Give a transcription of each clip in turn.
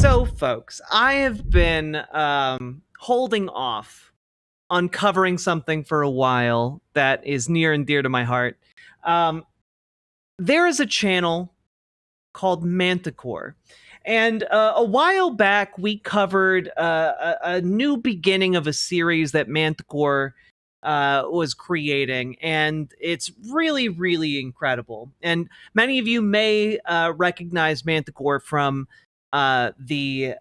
So, folks, I have been holding off on covering something for a while that is near and dear to my heart. There is a channel called Manticore. And a while back, we covered a new beginning of a series that Manticore was creating, and it's really, really incredible. And many of you may recognize Manticore from the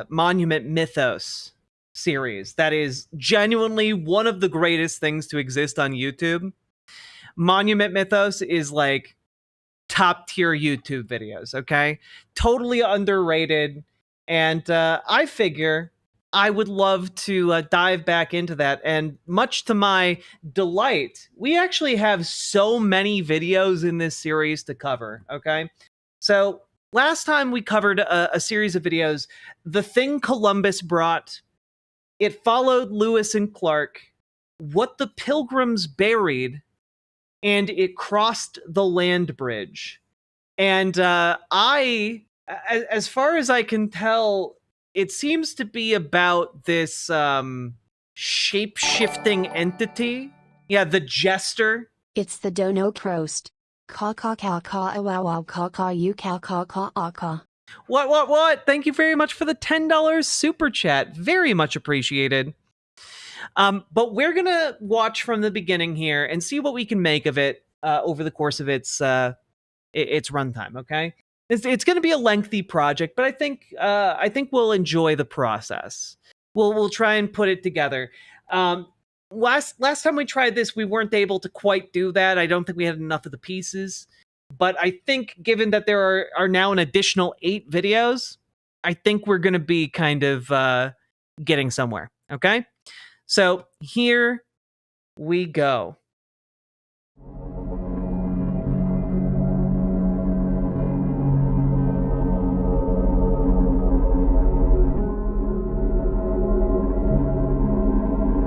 Monument Mythos series. That is genuinely one of the greatest things to exist on YouTube. Monument Mythos is like top tier YouTube videos, okay? Totally underrated. And I figure I would love to dive back into that. And much to my delight, we actually have so many videos in this series to cover, okay? So last time we covered a series of videos, the thing Columbus brought, it followed Lewis and Clark, what the Pilgrims buried, and it crossed the land bridge. And as far as I can tell, it seems to be about this shape-shifting entity. Yeah, the jester. It's the dono prost. Ka ka ka ka wow wow ka ka you ka ka ka ka. What? Thank you very much for the $10 super chat. Very much appreciated. But we're gonna watch from the beginning here and see what we can make of it over the course of its runtime. Okay, it's going to be a lengthy project, but I think we'll enjoy the process. We'll try and put it together. Last time we tried this, we weren't able to quite do that. I don't think we had enough of the pieces. But I think, given that there are now an additional 8 videos, I think we're going to be kind of getting somewhere. Okay, so here we go.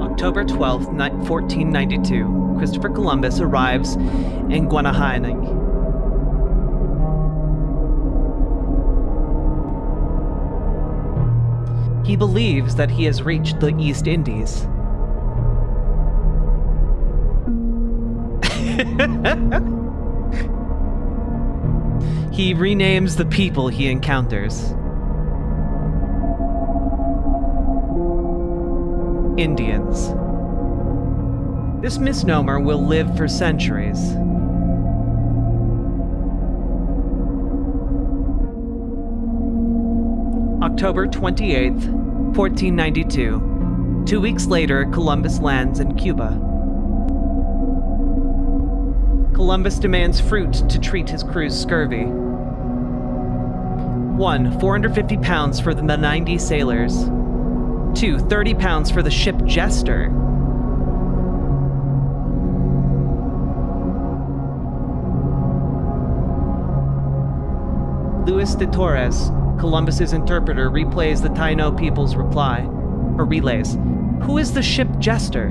October 12th, 1492, Christopher Columbus arrives in Guanahani. He believes that he has reached the East Indies. He renames the people he encounters Indians. This misnomer will live for centuries. October 28th, 1492. 2 weeks later, Columbus lands in Cuba. Columbus demands fruit to treat his crew's scurvy. 1. 450 pounds for the 90 sailors. 2. 30 pounds for the ship Jester. Luis de Torres, Columbus's interpreter, replays the Taino people's relays. Who is the ship Jester?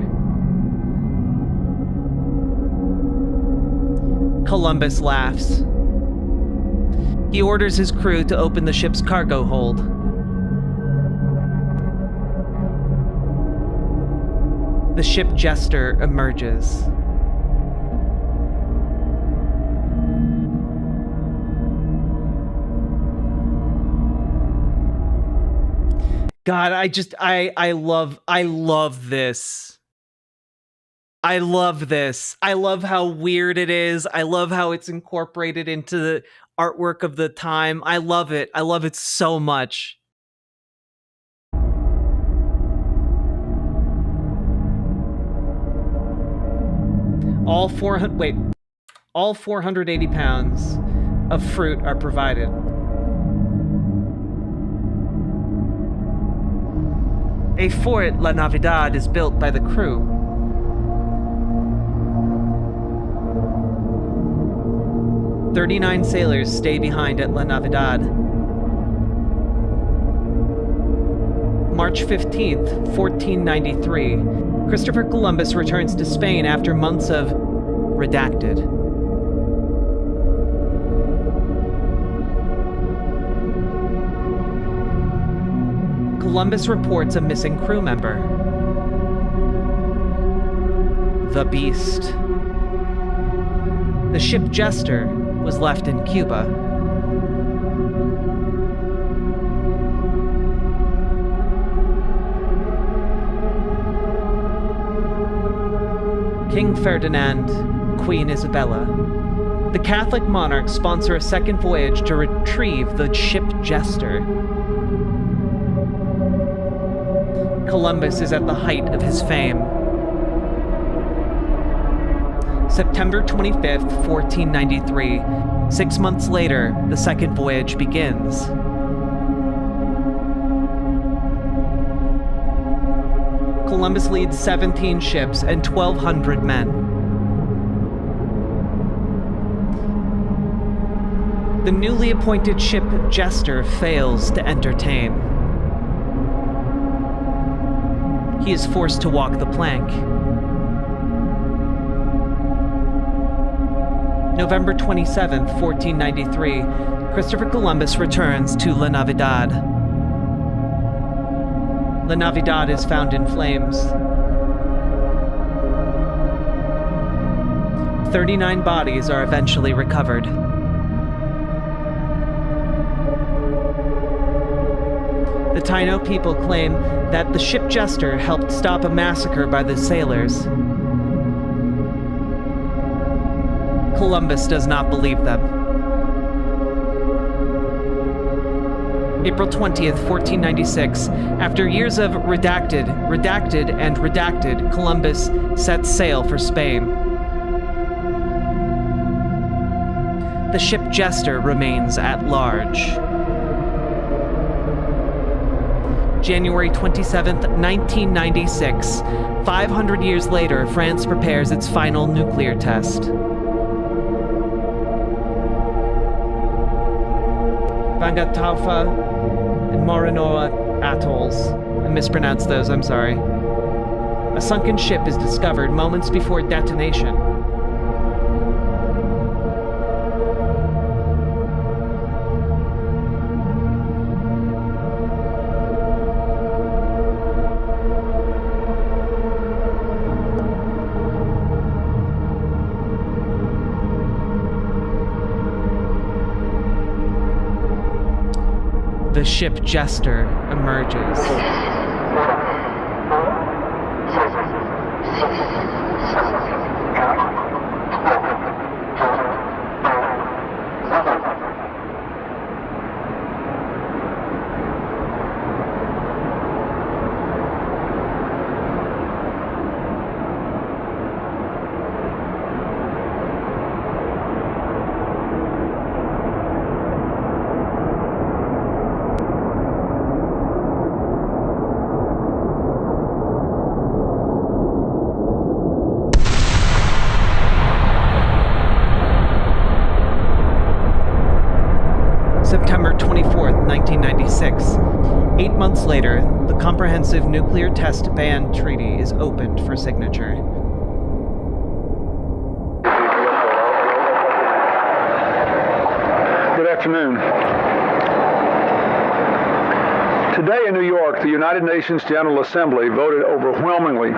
Columbus laughs. He orders his crew to open the ship's cargo hold. The ship Jester emerges. God, I love this. I love this. I love how weird it is. I love how it's incorporated into the artwork of the time. I love it. I love it so much. All 480 pounds of fruit are provided. A Fort La Navidad is built by the crew. "39 sailors stay behind at La Navidad." March 15th, 1493. Christopher Columbus returns to Spain after months of redacted. Columbus reports a missing crew member. The Beast. The ship Jester was left in Cuba. King Ferdinand, Queen Isabella. The Catholic monarchs sponsor a second voyage to retrieve the ship Jester. Columbus is at the height of his fame. September 25th, 1493. 6 months later, the second voyage begins. Columbus leads 17 ships and 1,200 men. The newly appointed ship Jester fails to entertain. He is forced to walk the plank. November 27th, 1493, Christopher Columbus returns to La Navidad. La Navidad is found in flames. 39 bodies are eventually recovered. The Taino people claim that the ship Jester helped stop a massacre by the sailors. Columbus does not believe them. April 20th, 1496, after years of redacted, and redacted, Columbus sets sail for Spain. The ship Jester remains at large. January 27th, 1996, 500 years later, France prepares its final nuclear test. Vangataufa and Maranoa atolls. I mispronounced those, I'm sorry. A sunken ship is discovered moments before detonation. The ship Jester emerges. September 24th, 1996. 8 months later, the Comprehensive Nuclear Test Ban Treaty is opened for signature. Good afternoon. Today in New York, the United Nations General Assembly voted overwhelmingly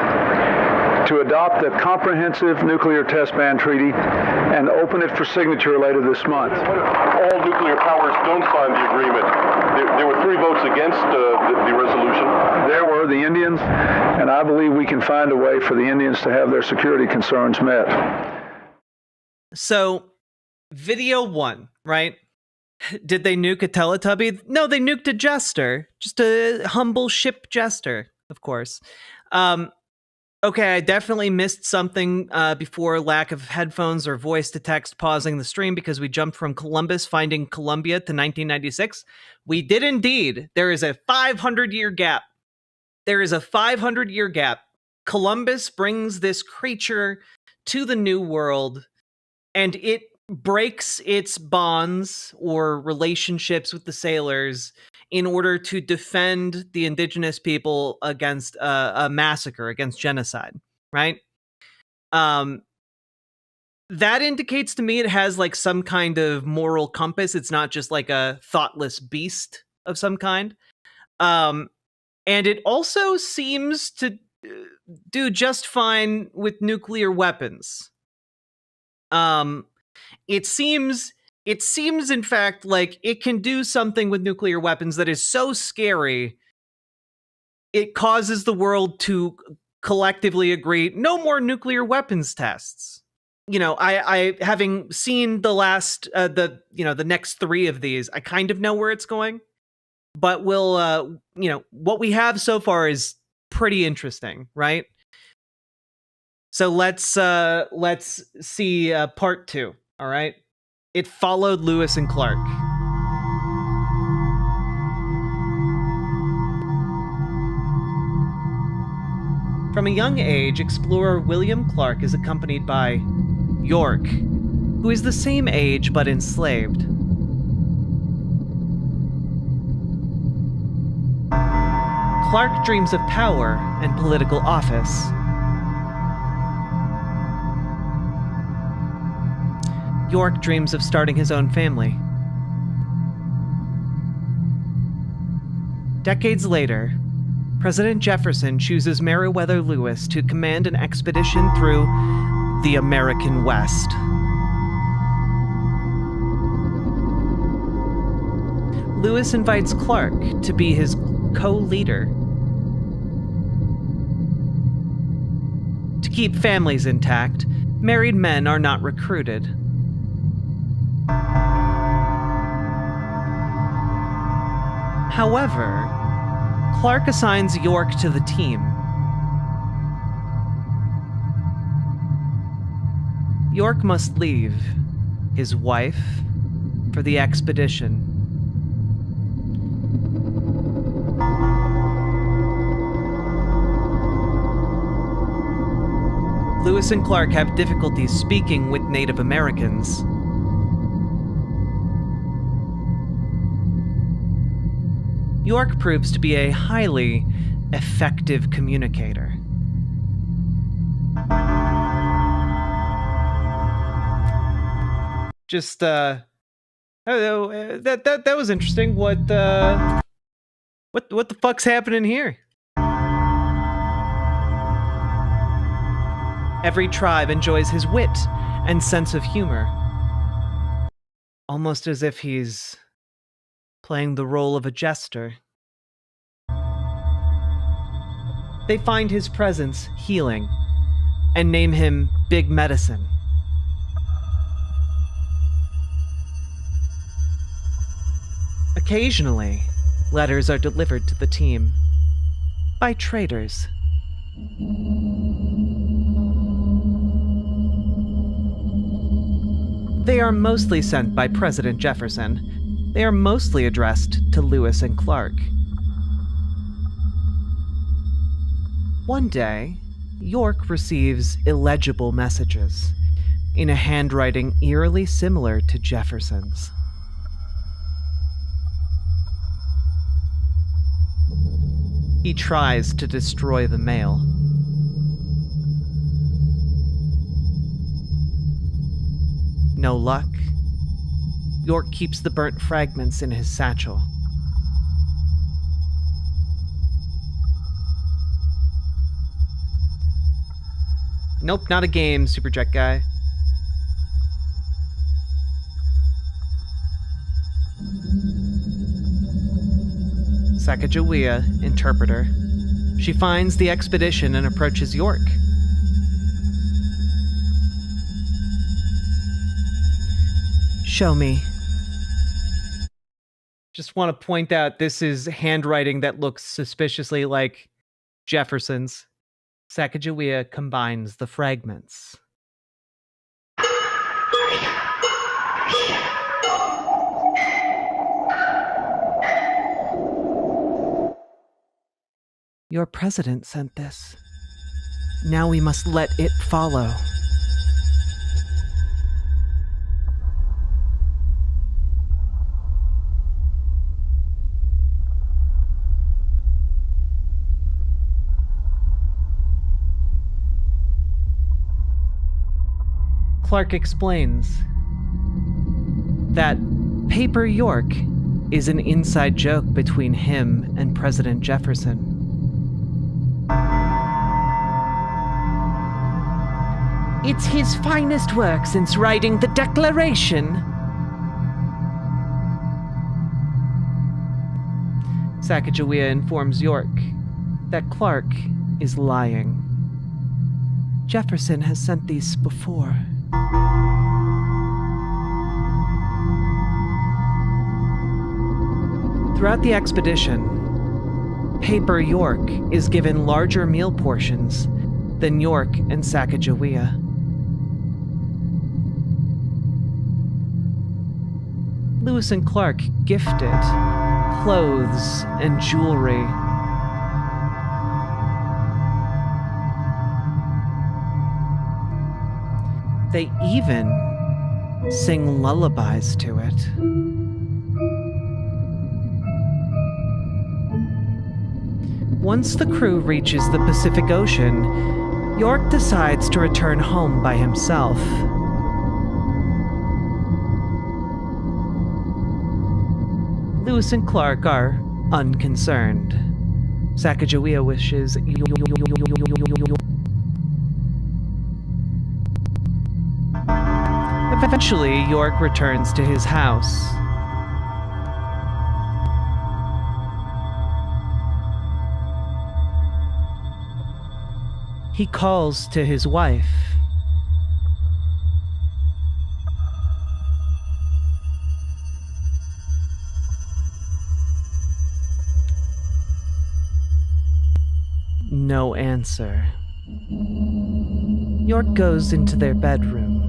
to adopt the Comprehensive Nuclear Test Ban Treaty and open it for signature later this month. All nuclear powers don't sign the agreement. There were 3 votes against the resolution. There were the Indians, and I believe we can find a way for the Indians to have their security concerns met. So, video 1, right? Did they nuke a Teletubby? No, they nuked a Jester. Just a humble ship Jester, of course. Okay, I definitely missed something before lack of headphones or voice to text pausing the stream because we jumped from Columbus finding Columbia to 1996. We did indeed. There is a 500-year gap. There is a 500-year gap. Columbus brings this creature to the New World, and it breaks its bonds or relationships with the sailors in order to defend the indigenous people against a massacre, against genocide, right? That indicates to me it has like some kind of moral compass. It's not just like a thoughtless beast of some kind. And it also seems to do just fine with nuclear weapons. It seems in fact like it can do something with nuclear weapons that is so scary it causes the world to collectively agree no more nuclear weapons tests. You know, I having seen the last the next 3 of these, I kind of know where it's going. But we'll what we have so far is pretty interesting, right? So let's see part 2, all right? It followed Lewis and Clark. From a young age, explorer William Clark is accompanied by York, who is the same age but enslaved. Clark dreams of power and political office. York dreams of starting his own family. Decades later, President Jefferson chooses Meriwether Lewis to command an expedition through the American West. Lewis invites Clark to be his co-leader. To keep families intact, married men are not recruited. However, Clark assigns York to the team. York must leave his wife for the expedition. Lewis and Clark have difficulties speaking with Native Americans. York proves to be a highly effective communicator. Just, that was interesting. What the fuck's happening here? Every tribe enjoys his wit and sense of humor. Almost as if he's playing the role of a jester. They find his presence healing and name him Big Medicine. Occasionally, letters are delivered to the team by traders. They are mostly sent by President Jefferson. They are mostly addressed to Lewis and Clark. One day, York receives illegible messages in a handwriting eerily similar to Jefferson's. He tries to destroy the mail. No luck. York keeps the burnt fragments in his satchel. Nope, not a game, Superjet guy. Sacagawea, interpreter. She finds the expedition and approaches York. Show me. Just want to point out this is handwriting that looks suspiciously like Jefferson's. Sacagawea combines the fragments. Your president sent this. Now we must let it follow. Clark explains that Paper York is an inside joke between him and President Jefferson. It's his finest work since writing the Declaration. Sacagawea informs York that Clark is lying. Jefferson has sent these before. Throughout the expedition, Paper York is given larger meal portions than York and Sacagawea. Lewis and Clark gifted clothes and jewelry. They even sing lullabies to it. Once the crew reaches the Pacific Ocean, York decides to return home by himself. Lewis and Clark are unconcerned. Sacagawea wishes. Eventually, York returns to his house. He calls to his wife. No answer. York goes into their bedroom.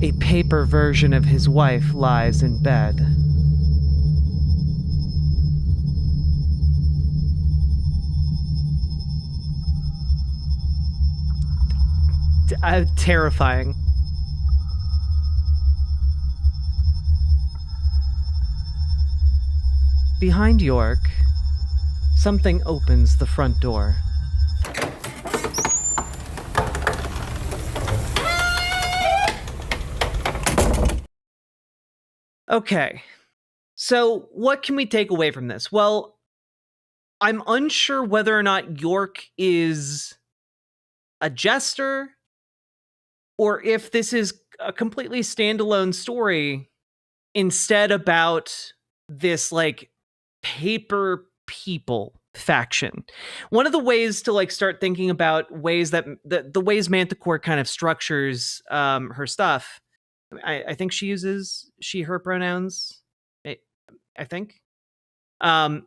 A paper version of his wife lies in bed. Terrifying. Behind York, something opens the front door. Okay, so what can we take away from this? Well, I'm unsure whether or not York is a jester or if this is a completely standalone story instead about this like paper people faction. One of the ways to like start thinking about ways that the ways Manticore kind of structures her stuff. I think she uses she, her pronouns. I think. The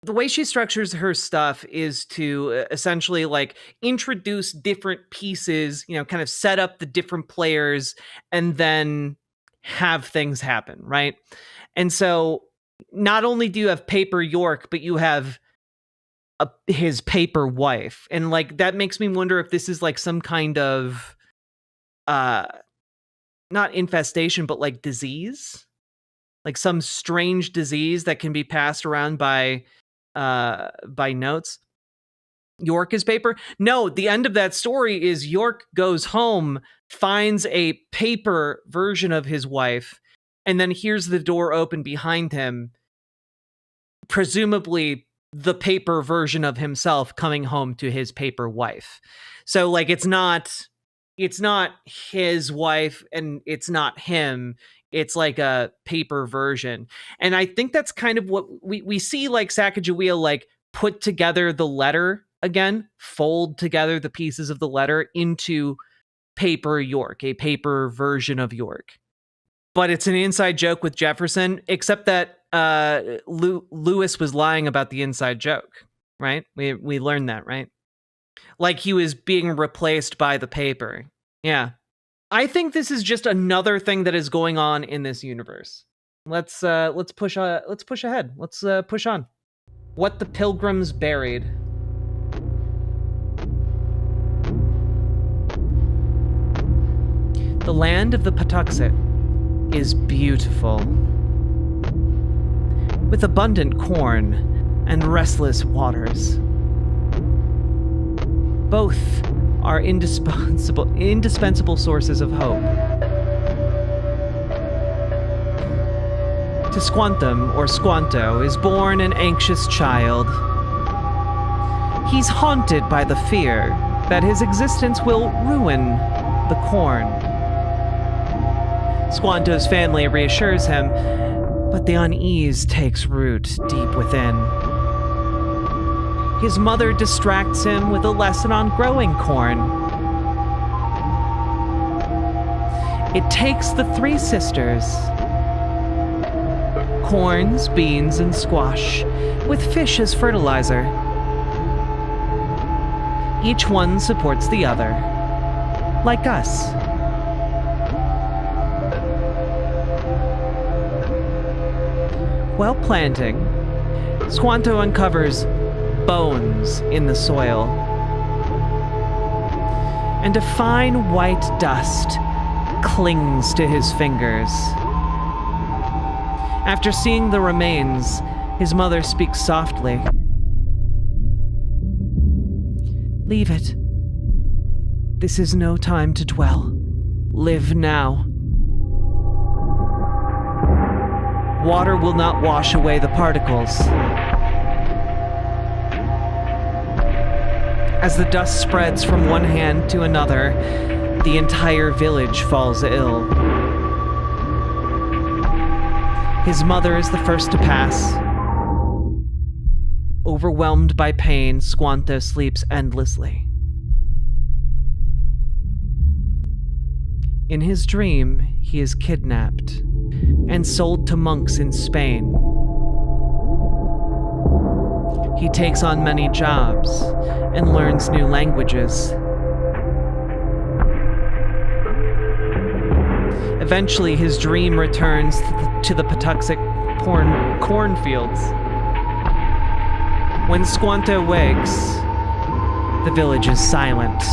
way she structures her stuff is to essentially like introduce different pieces, you know, kind of set up the different players and then have things happen, right? And so not only do you have Paper York, but you have his paper wife. And like that makes me wonder if this is like some kind of not infestation, but like disease, like some strange disease that can be passed around by notes. York is paper. No, the end of that story is York goes home, finds a paper version of his wife, and then hears the door open behind him, presumably the paper version of himself coming home to his paper wife. So like it's not his wife and it's not him. It's like a paper version. And I think that's kind of what we see, like Sacagawea like put together the letter again, fold together the pieces of the letter into Paper York, a paper version of York. But it's an inside joke with Jefferson, except that Lewis was lying about the inside joke, right? We learned that, right? Like he was being replaced by the paper. Yeah. I think this is just another thing that is going on in this universe. Let's push ahead. Let's push on. What the Pilgrims Buried. The land of the Patuxet is beautiful. with abundant corn and restless waters. Both are indispensable sources of hope. To Squantum, or Squanto, is born an anxious child. He's haunted by the fear that his existence will ruin the corn. Squanto's family reassures him, but the unease takes root deep within. His mother distracts him with a lesson on growing corn. It takes the three sisters, corns, beans, and squash, with fish as fertilizer. Each one supports the other, like us. While planting, Squanto uncovers bones in the soil, and a fine white dust clings to his fingers. After seeing the remains, his mother speaks softly. "Leave it. This is no time to dwell. Live now. Water will not wash away the particles." As the dust spreads from one hand to another, the entire village falls ill. His mother is the first to pass. Overwhelmed by pain, Squanto sleeps endlessly. In his dream, he is kidnapped and sold to monks in Spain. He takes on many jobs and learns new languages. Eventually, his dream returns to the Patuxent cornfields. When Squanto wakes, the village is silent.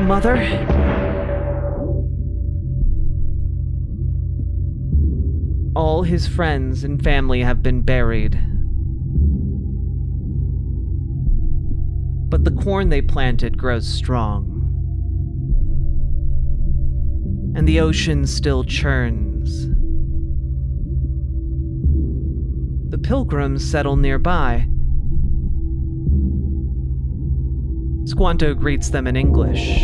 "Mother?" All his friends and family have been buried. But the corn they planted grows strong. And the ocean still churns. The pilgrims settle nearby. Squanto greets them in English.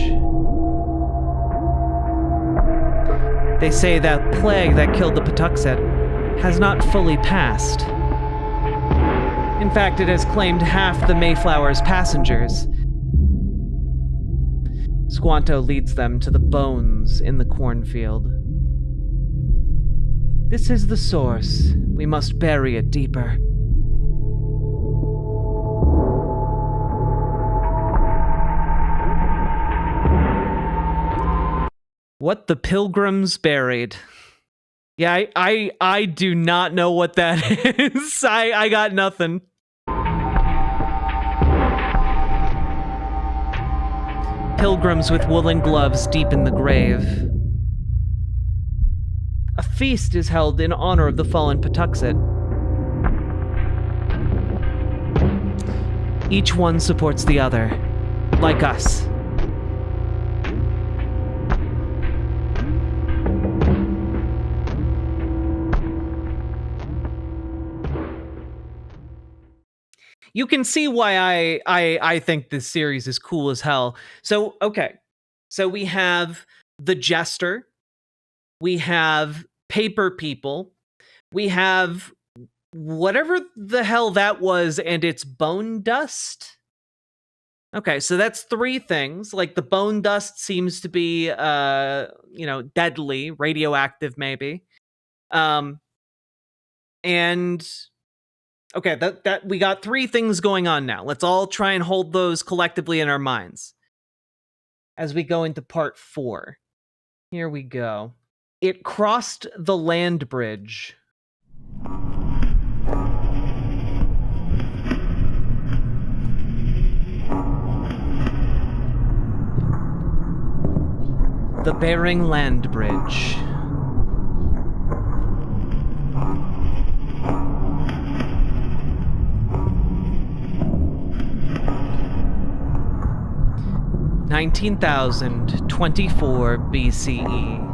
They say that plague that killed the Patuxent has not fully passed. In fact, it has claimed half the Mayflower's passengers. Squanto leads them to the bones in the cornfield. "This is the source. We must bury it deeper." What the pilgrims buried. Yeah, I do not know what that is. I got nothing. Pilgrims with woolen gloves deep in the grave. A feast is held in honor of the fallen Patuxent. Each one supports the other, like us. You can see why I think this series is cool as hell. So, okay. So we have the Jester. We have Paper People. We have whatever the hell that was, and it's bone dust. Okay, so that's three things. Like the bone dust seems to be deadly, radioactive maybe. And okay, that we got three things going on now. Let's all try and hold those collectively in our minds as we go into part 4. Here we go. It crossed the land bridge. The Bering Land Bridge. 19,024 BCE.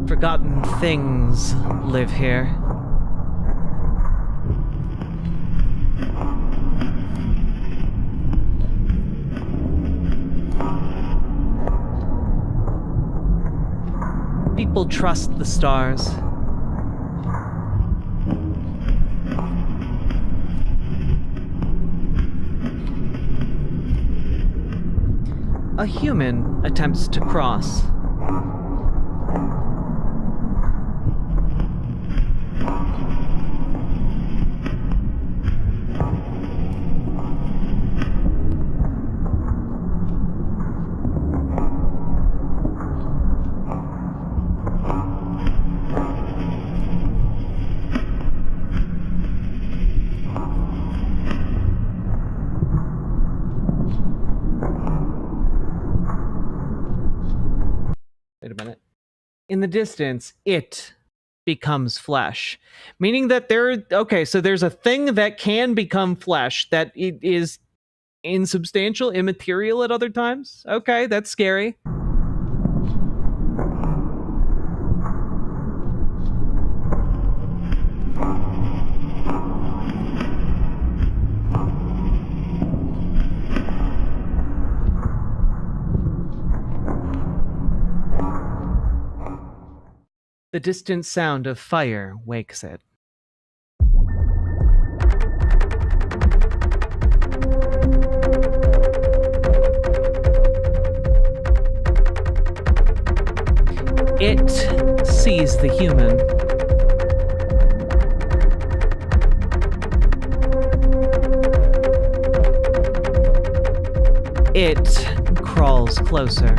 Forgotten things live here. People trust the stars. A human attempts to cross. Wait a minute. In the distance, it becomes flesh. Meaning that so there's a thing that can become flesh that it is insubstantial, immaterial at other times. Okay, that's scary. The distant sound of fire wakes it. It sees the human. It crawls closer.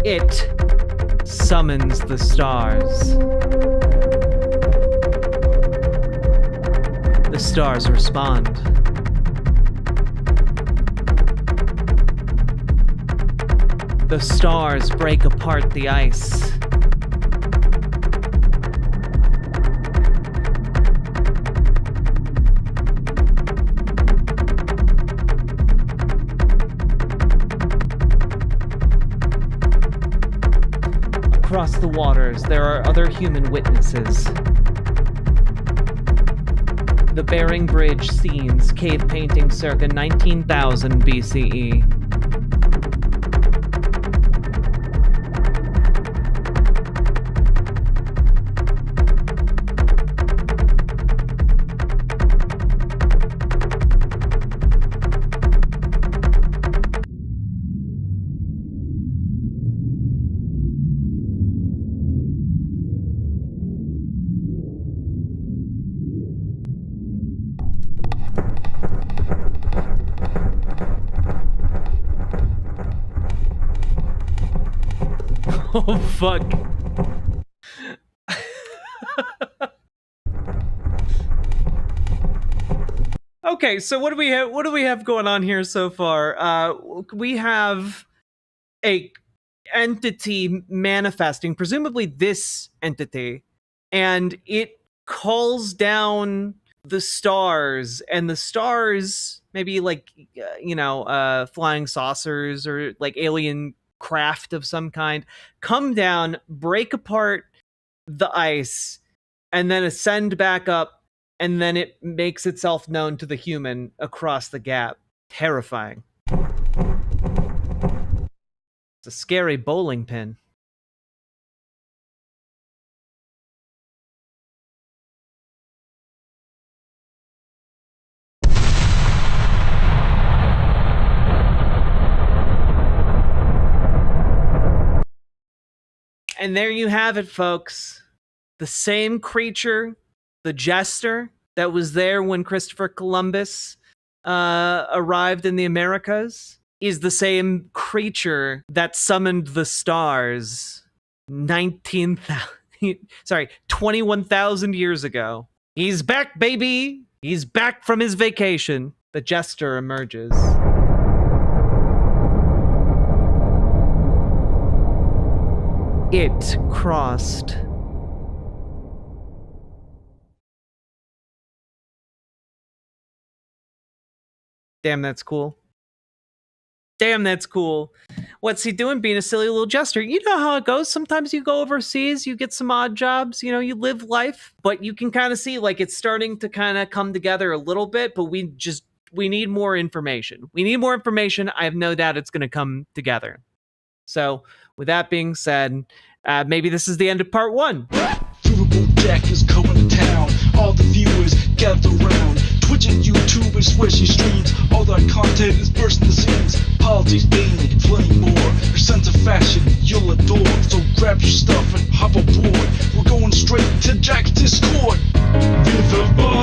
It summons the stars. The stars respond. The stars break apart the ice. Across the waters, there are other human witnesses. The Bering Bridge scenes, cave painting circa 19,000 BCE. Oh, fuck. Okay, so what do we have going on here so far? We have a entity manifesting, presumably this entity, and it calls down the stars, and the stars, maybe like flying saucers or like alien craft of some kind, come down, break apart the ice, and then ascend back up, and then it makes itself known to the human across the gap. Terrifying. It's a scary bowling pin. And there you have it, folks. The same creature, the jester, that was there when Christopher Columbus arrived in the Americas, is the same creature that summoned the stars 21,000 years ago. He's back, baby! He's back from his vacation. The jester emerges. It crossed. Damn, that's cool. Damn, that's cool. What's he doing being a silly little jester? You know how it goes. Sometimes you go overseas, you get some odd jobs, you know, you live life, but you can kind of see like it's starting to kind of come together a little bit, but we need more information. We need more information. I have no doubt it's going to come together. So with that being said, maybe this is the end of part 1. Riverboat Jack is going to town. All the viewers gather round. Twitch and YouTube is where she streams. All that content is bursting the seams. Politics, gaming, and plenty more. Her sense of fashion you'll adore. So grab your stuff and hop aboard. We're going straight to Jack's Discord. Riverboat.